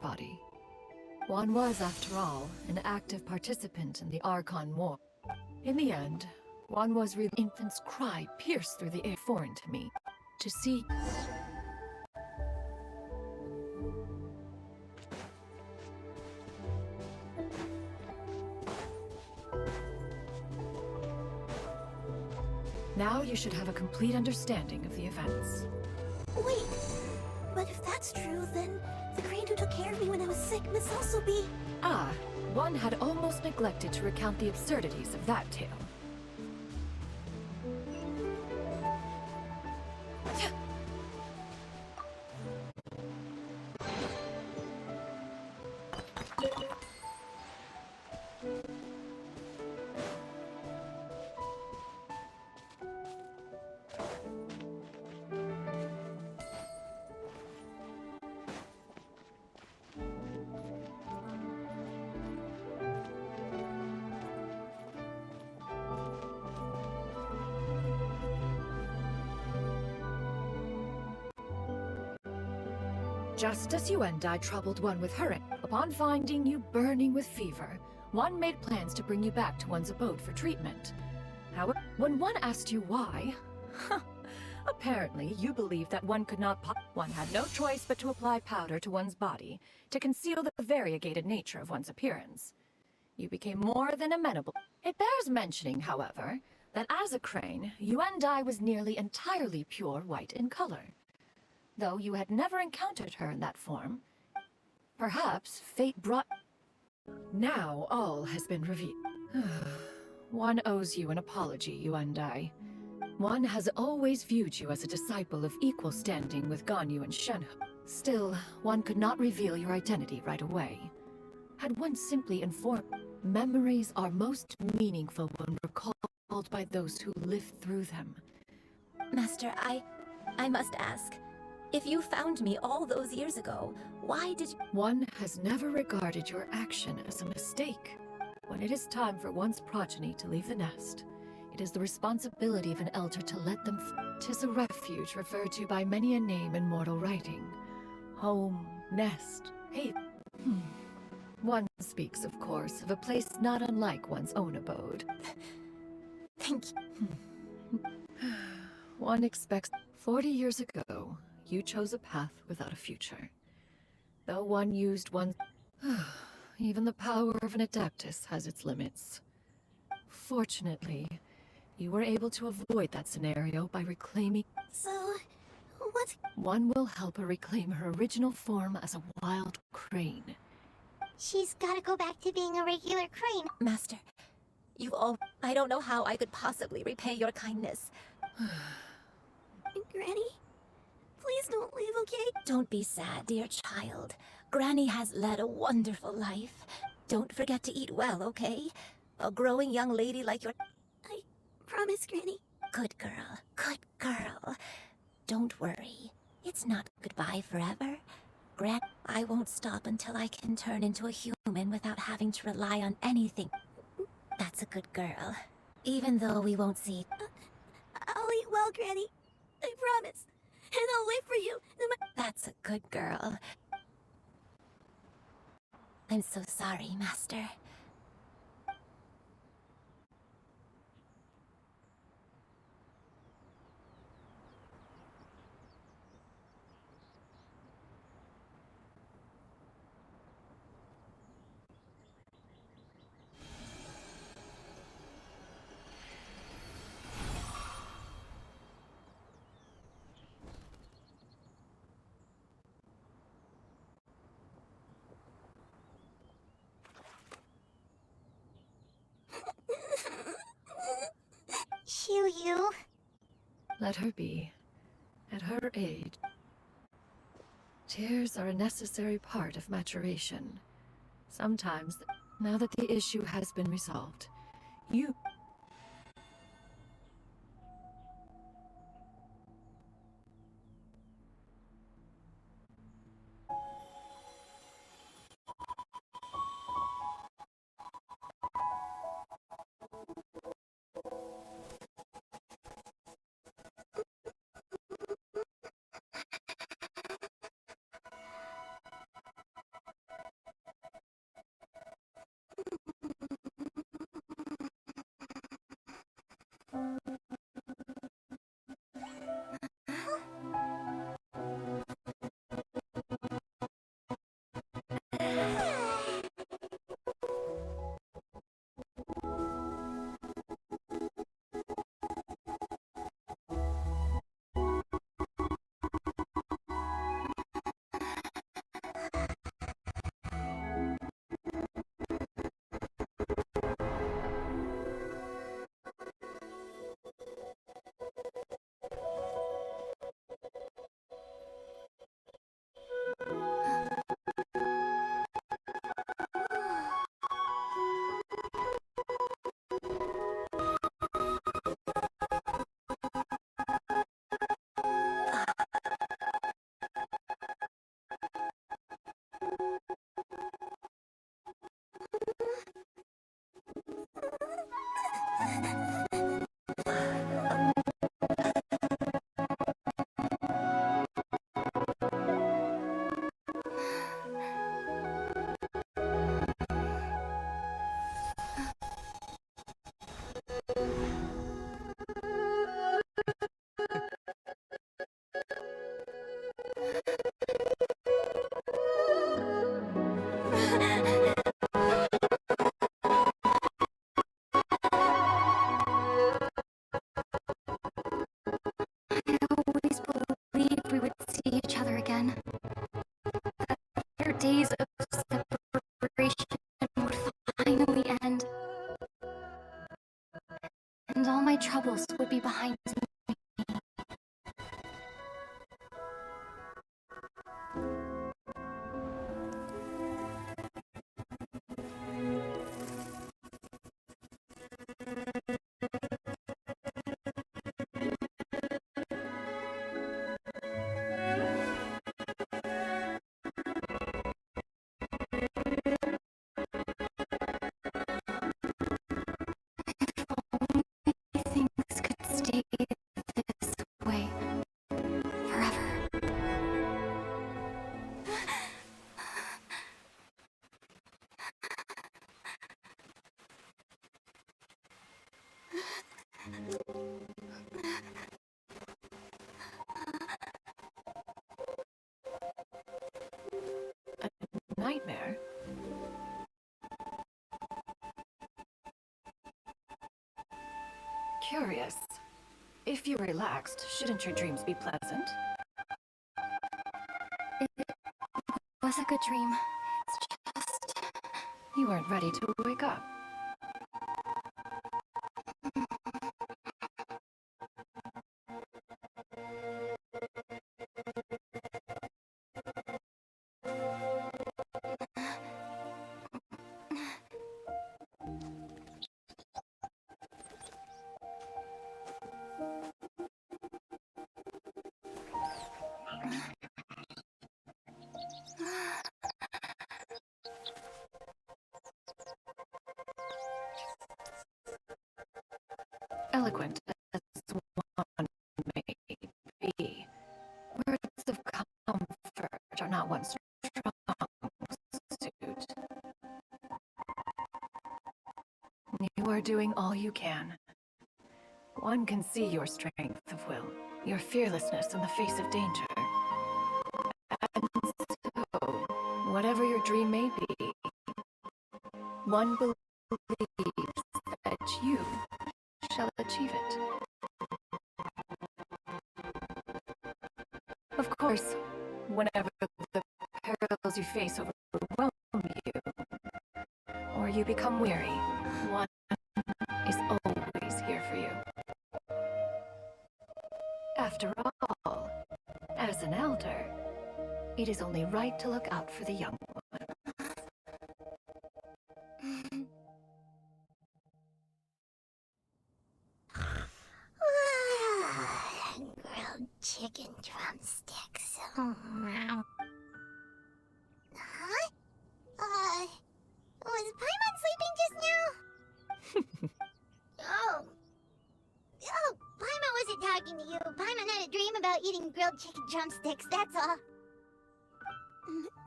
body. One was, after all, an active participant in the Archon War. In the end, one was the infant's cry pierced through the air foreign to me. To see... Now you should have a complete understanding of the events. Wait, but if that's true, then the crane who took care of me when I was sick must also be... Ah, one had almost neglected to recount the absurdities of that tale. Just as you and I troubled one with her, upon finding you burning with fever, one made plans to bring you back to one's abode for treatment. However, when one asked you why, apparently you believed that one could not one had no choice but to apply powder to one's body to conceal the variegated nature of one's appearance. You became more than amenable. It bears mentioning, however, that as a crane, you and I was nearly entirely pure white in color. Though you had never encountered her in that form, perhaps fate brought... Now all has been revealed. One owes you an apology, you and I. One has always viewed you as a disciple of equal standing with Ganyu and Shenhe. Still, one could not reveal your identity right away. Had one simply informed... Memories are most meaningful when recalled by those who lived through them. Master, I must ask. If you found me all those years ago, why did you... One has never regarded your action as a mistake. When it is time for one's progeny to leave the nest, it is the responsibility of an elder to let them... 'Tis a refuge referred to by many a name in mortal writing. Home, nest, haven. One speaks, of course, of a place not unlike one's own abode. Thank you. One expects... 40 years ago, you chose a path without a future. Though one used one... Even the power of an Adeptus has its limits. Fortunately, you were able to avoid that scenario by reclaiming... So, what... One will help her reclaim her original form as a wild crane. She's gotta go back to being a regular crane. Master, you've all... I don't know how I could possibly repay your kindness. Granny? Please don't leave, okay? Don't be sad, dear child. Granny has led a wonderful life. Don't forget to eat well, okay? A growing young lady like your... I promise, Granny. Good girl, good girl. Don't worry. It's not goodbye forever. I won't stop until I can turn into a human without having to rely on anything. That's a good girl. Even though we won't see... I'll eat well, Granny. I promise. And I'll wait for you. That's a good girl. I'm so sorry, Master. You. Let her be. At her age, tears are a necessary part of maturation. Sometimes, now that the issue has been resolved, you... nightmare. Curious. If you're relaxed, shouldn't your dreams be pleasant? It was a good dream. It's just... You weren't ready to wake up. Eloquent as one may be, words of comfort are not one's strong suit. You are doing all you can. One can see your strength of will, your fearlessness in the face of danger. And so, whatever your dream may be, one believes that you shall achieve it. Of course, whenever the perils you face overwhelm you, or you become weary, one is always here for you. After all, as an elder, it is only right to look out for the young one. Grilled chicken drumsticks. Huh? Was Paimon sleeping just now? Oh, Paimon wasn't talking to you. Paimon had a dream about eating grilled chicken drumsticks, that's all.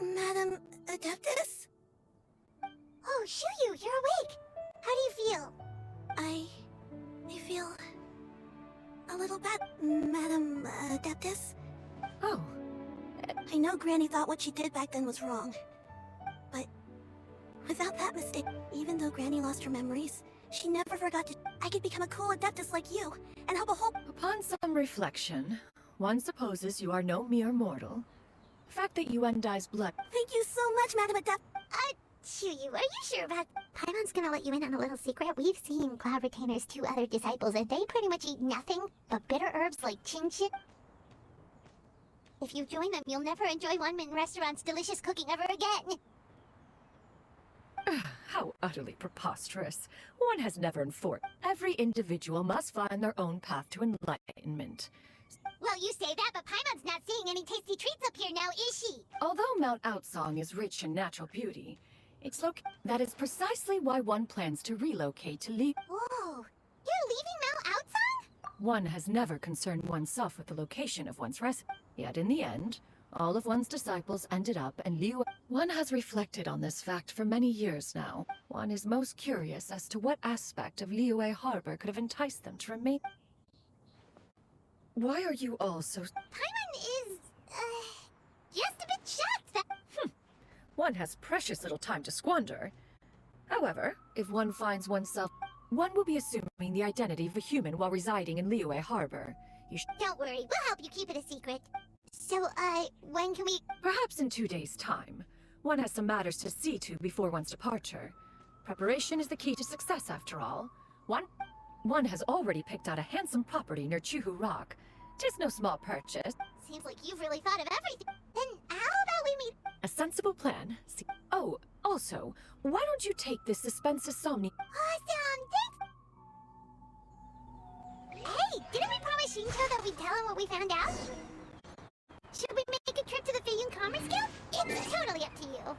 Madam Adeptus? Oh, Shuyu, you're awake. How do you feel? I feel a little bad, Madam Adeptus. Oh, I know Granny thought what she did back then was wrong. But without that mistake, even though Granny lost her memories, she never forgot to... I could become a cool Adeptus like you, and help a whole... upon some reflection, one supposes you are no mere mortal. The fact that you Undy's blood... Thank you so much, Madam Adeptus. Shuyu, are you sure about... Paimon's gonna let you in on a little secret. We've seen Cloud Retainer's 2 other disciples, and they pretty much eat nothing but bitter herbs like chin-chin. If you join them, you'll never enjoy One-Man Restaurant's delicious cooking ever again. How utterly preposterous. One has never enforced. Every individual must find their own path to enlightenment. Well, you say that, but Paimon's not seeing any tasty treats up here now, is she? Although Mount Outsong is rich in natural beauty, that is precisely why one plans to relocate to Whoa, you're leaving Mount Outsong? One has never concerned oneself with the location of one's residence. Yet in the end, all of one's disciples ended up in Liyue. One has reflected on this fact for many years now. One is most curious as to what aspect of Liyue Harbor could have enticed them to remain. Why are you all so... Paimon is, just a bit shocked that... One has precious little time to squander. However, if one finds oneself... One will be assuming the identity of a human while residing in Liyue Harbor. Don't worry, we'll help you keep it a secret. So, when can we... Perhaps in 2 days' time. One has some matters to see to before one's departure. Preparation is the key to success, after all. One has already picked out a handsome property near Chuhu Rock. 'Tis no small purchase. Seems like you've really thought of everything. Then how about we meet... A sensible plan. Oh, also, why don't you take this Suspensus Somni... Awesome! Thanks! Hey, didn't we promise Shinto that we'd tell him what we found out? Should we make a trip to the Feiyun Commerce Guild? It's totally up to you.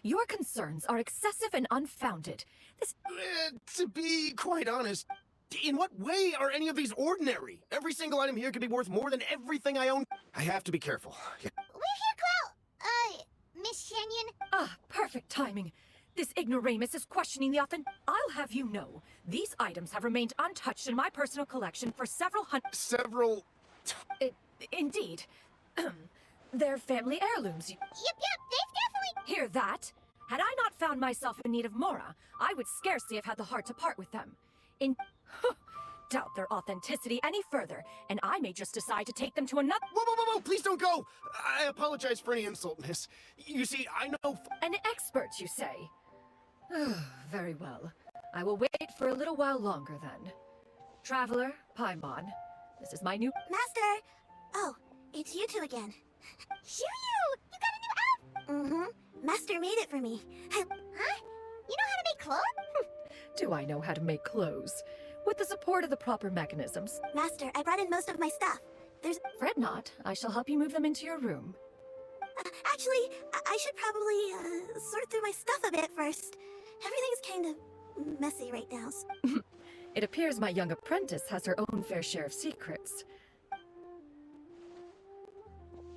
Your concerns are excessive and unfounded. This... To be quite honest, in what way are any of these ordinary? Every single item here could be worth more than everything I own. I have to be careful. We're here, Clow. Miss Shenyan. Ah, perfect timing. This ignoramus is questioning the authentic... I'll have you know, these items have remained untouched in my personal collection for several hundred... Several... Indeed. They're family heirlooms. Yep, they've definitely... Hear that? Had I not found myself in need of Mora, I would scarcely have had the heart to part with them. Doubt their authenticity any further, and I may just decide to take them to another... Whoa, please don't go! I apologize for any insult, miss. You see, I know... An expert, you say? Very well. I will wait for a little while longer, then. Traveler, Paimon, this is my new... Master! Oh, it's you two again. Shiryu! You got a new outfit! Mm-hmm. Master made it for me. Huh? You know how to make clothes? Do I know how to make clothes? With the support of the proper mechanisms. Master, I brought in most of my stuff. There's... Fret not. I shall help you move them into your room. Actually, I should probably, sort through my stuff a bit first. Everything's kind of messy right now. It appears my young apprentice has her own fair share of secrets.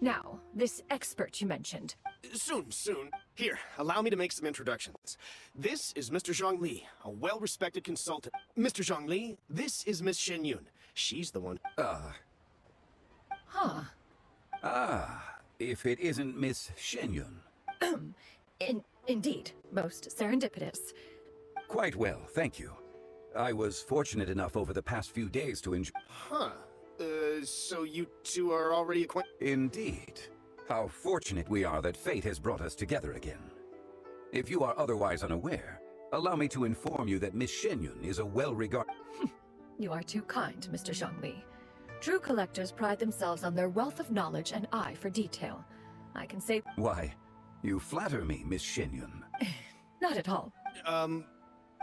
Now, this expert you mentioned. Soon. Here, allow me to make some introductions. This is Mr. Zhongli, a well-respected consultant. Mr. Zhongli, this is Miss Shenyun. She's the one... Huh. If it isn't Miss Shenyun. Indeed, most serendipitous. Quite well, thank you. I was fortunate enough over the past few days to enjoy... Huh. So you two are already acquainted? Indeed. How fortunate we are that fate has brought us together again. If you are otherwise unaware, allow me to inform you that Miss Shenyun is a well-regarded... You are too kind, Mr. Zhongli. True collectors pride themselves on their wealth of knowledge and eye for detail. I can say... Why, you flatter me, Miss Shenyun. Not at all.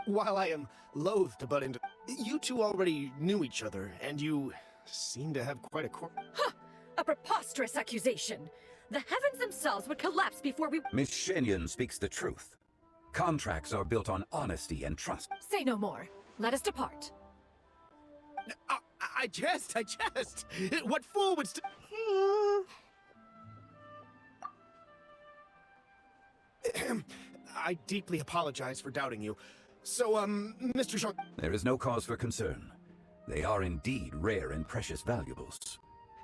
While I am loath to butt into... You two already knew each other, and you seem to have quite a Huh! A preposterous accusation! The heavens themselves would collapse before we... Miss Shenyun speaks the truth. Contracts are built on honesty and trust. Say no more. Let us depart. I jest! What fool would I deeply apologize for doubting you. So, Mr. Jean... There is no cause for concern. They are indeed rare and precious valuables.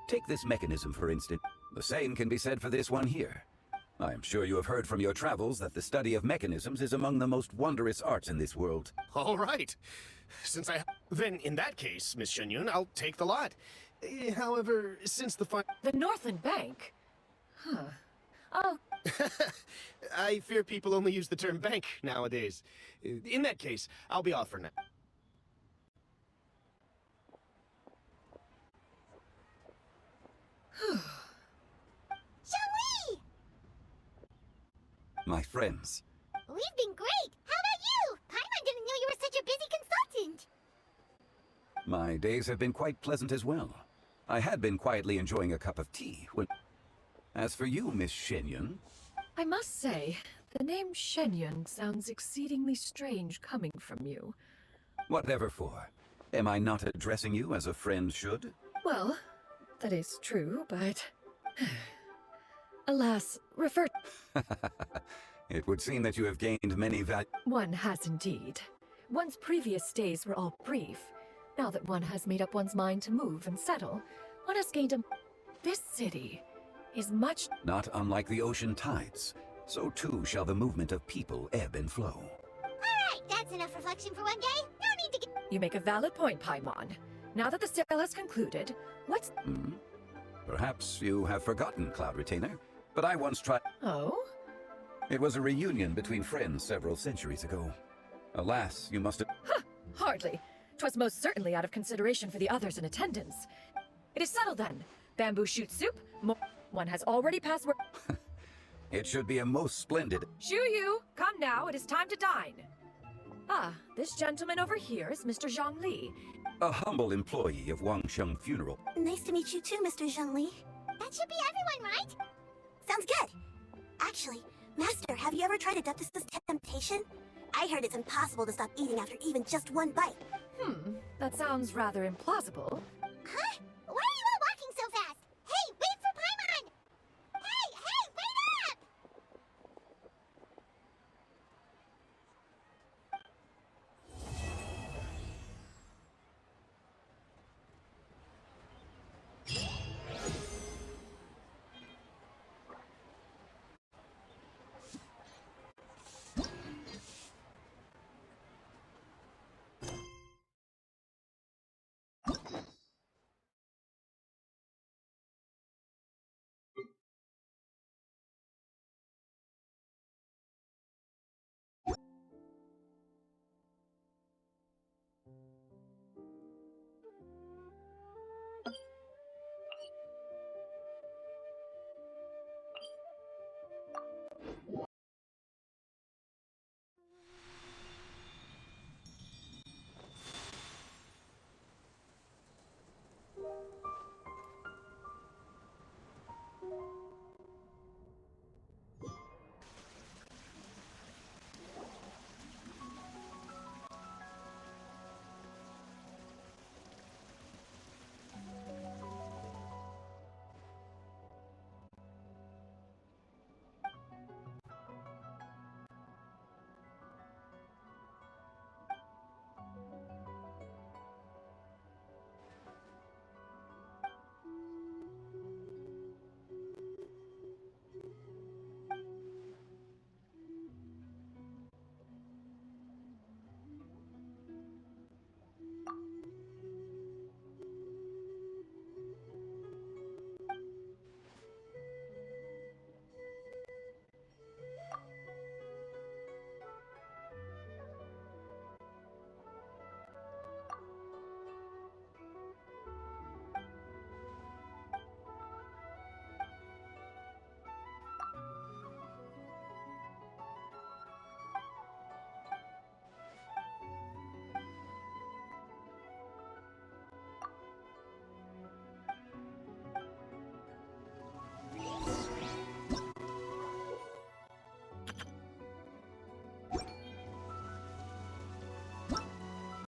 Take this mechanism, for instance. The same can be said for this one here. I am sure you have heard from your travels that the study of mechanisms is among the most wondrous arts in this world. All right. Then, in that case, Miss Shenyun, I'll take the lot. However, since the The Northland Bank? Huh. Oh. I fear people only use the term bank nowadays. In that case, I'll be off for now. Zhongli! My friends. We've been great! How about you? Paimon didn't know you were such a busy consultant! My days have been quite pleasant as well. I had been quietly enjoying a cup of tea when... As for you, Miss Shenyun... I must say, the name Shenyun sounds exceedingly strange coming from you. Whatever for. Am I not addressing you as a friend should? Well, that is true, but... Alas, refer... It would seem that you have gained many One has indeed. One's previous days were all brief. Now that one has made up one's mind to move and settle, one has gained a... This city is much... Not unlike the ocean tides, so too shall the movement of people ebb and flow. Alright, that's enough reflection for one day. No need to get... You make a valid point, Paimon. Now that the sale has concluded, what's... Perhaps you have forgotten, Cloud Retainer, but I once tried... Oh? It was a reunion between friends several centuries ago. Alas, you must have... Huh, hardly. 'Twas most certainly out of consideration for the others in attendance. It is settled then. Bamboo shoot soup, one has already passed... It should be a most splendid... Shoo you! Come now, it is time to dine. Ah, this gentleman over here is Mr. Zhang Li. A humble employee of Wang Sheng Funeral. Nice to meet you too, Mr. Zhengli. That should be everyone, right? Sounds good. Actually, Master, have you ever tried Adeptus' temptation? I heard it's impossible to stop eating after even just one bite. That sounds rather implausible.